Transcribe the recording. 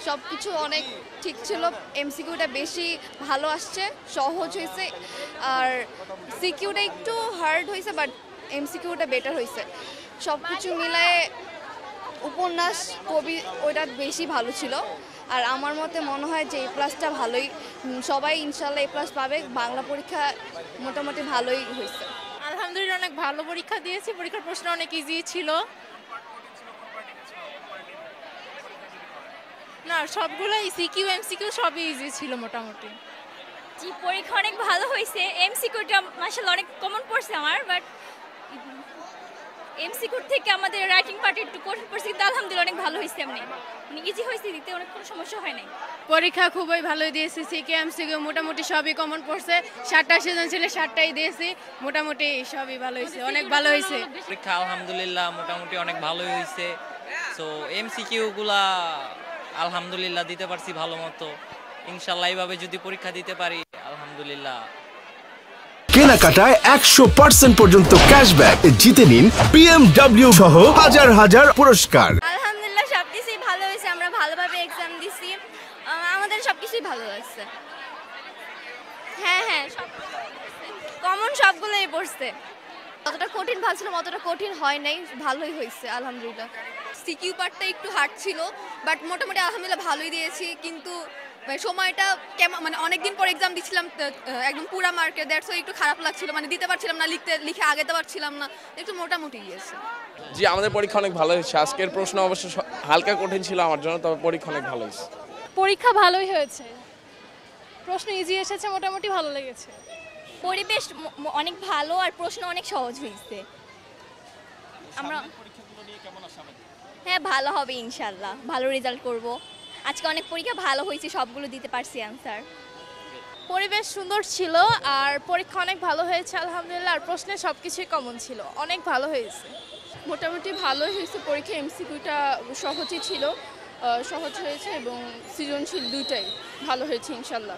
সব কিছু অনেক ঠিক ছিল। এমসিকিউটা বেশি ভালো আসছে, সহজ হয়েছে, আর সিকিউটা একটু হার্ড হয়েছে, বাট এমসিকিউটা বেটার হয়েছে। সব কিছু মিলায়ে উপন্যাস কবি ওইটা বেশি ভালো ছিল। আর আমার মতে মনে হয় যে এ প্লাসটা ভালোই, সবাই ইনশাল্লাহ এ প্লাস পাবে। বাংলা পরীক্ষা মোটামুটি ভালোই হয়েছে। আলহামদুলিল্লাহ অনেক ভালো পরীক্ষা দিয়েছি, পরীক্ষার প্রশ্ন অনেক ইজি ছিল। না, সবগুলোই সিকিউ এমসিকিউ সবই ইজি ছিল মোটামুটি। জি, পরীক্ষা অনেক ভালো হয়েছে। এমসিকিউটা মাশাআল্লাহ অনেক কমন পড়ছে আমার, বাট এমসিকিউ থেকে আমাদের রাইটিং পার্ট একটু কঠিন পড়ছে, কিন্তু আলহামদুলিল্লাহ অনেক ভালো হয়েছে। এমনি মানে ইজি হয়েছে, দিতে অনেক কোনো সমস্যা হয় নাই। পরীক্ষা খুবই ভালো দিয়েছি, সিকিউ এমসিকিউ মোটামুটি সবই কমন পড়ছে। 7টা সিজন ছিল, 7টাই দিয়েছি, মোটামুটি সবই ভালো হয়েছে, অনেক ভালো হয়েছে। পরীক্ষা আলহামদুলিল্লাহ মোটামুটি অনেক ভালোই হয়েছে। সো এমসিকিউ গুলা আলহামদুলিল্লাহ দিতে পারছি ভালো মতো। ইনশাল্লাহ এইভাবে যদি পরীক্ষা দিতে পারি আলহামদুলিল্লাহ। কেনাকাটায় 100% পর্যন্ত ক্যাশব্যাক জিতে নিন BMW সহ হাজার হাজার পুরস্কার। আলহামদুলিল্লাহ সবকিছুই ভালো হয়েছে, আমরা ভালোভাবে এক্সাম দিছি, আমাদের সবকিছুই ভালো লাগছে। হ্যাঁ হ্যাঁ, কমন সবগুলোই পড়ছে। যতটা কঠিন ভাবছিলাম অতটা কঠিন হয় নাই, ভালোই হয়েছে আলহামদুলিল্লাহ। সিকিউ পার্টটা একটু হার্ড ছিল, বাট মোটামুটি আলহামদুলিল্লাহ ভালোই দিয়েছি। কিন্তু সময়টা কেমন, মানে অনেকদিন পর এক্সাম দিচ্ছিলাম, একদম পুরা মার্কে, দ্যাটস একটু খারাপ লাগছিল, মানে দিতে পারছিলাম না, লিখে আগাতে পারছিলাম না, একটু মোটামুটি গিয়েছে। জি, আমাদের পরীক্ষা অনেক ভালো হয়েছে। আজকের প্রশ্ন অবশ্য হালকা কঠিন ছিল আমার জন্য, তবে পরীক্ষা অনেক ভালো হয়েছে। পরীক্ষা ভালোই হয়েছে, প্রশ্ন ইজি এসেছে, মোটামুটি ভালো লেগেছে। পরিবেশ অনেক ভালো, আর প্রশ্ন অনেক সহজ হয়েছে। আমরা হ্যাঁ, ভালো হবে ইনশাল্লাহ, ভালো রেজাল্ট করব। আজকে অনেক পরীক্ষা ভালো হয়েছে, সবগুলো দিতে পারছি অ্যান্সার। পরিবেশ সুন্দর ছিল, আর পরীক্ষা অনেক ভালো হয়েছে আলহামদুলিল্লাহ, আর প্রশ্নে সব কিছুই কমন ছিল, অনেক ভালো হয়েছে। মোটামুটি ভালোই হয়েছে পরীক্ষা। এমসিকিউটা সহজই ছিল, সহজ হয়েছে, এবং সৃজনশীল দুইটাই ভালো হয়েছে ইনশাল্লাহ।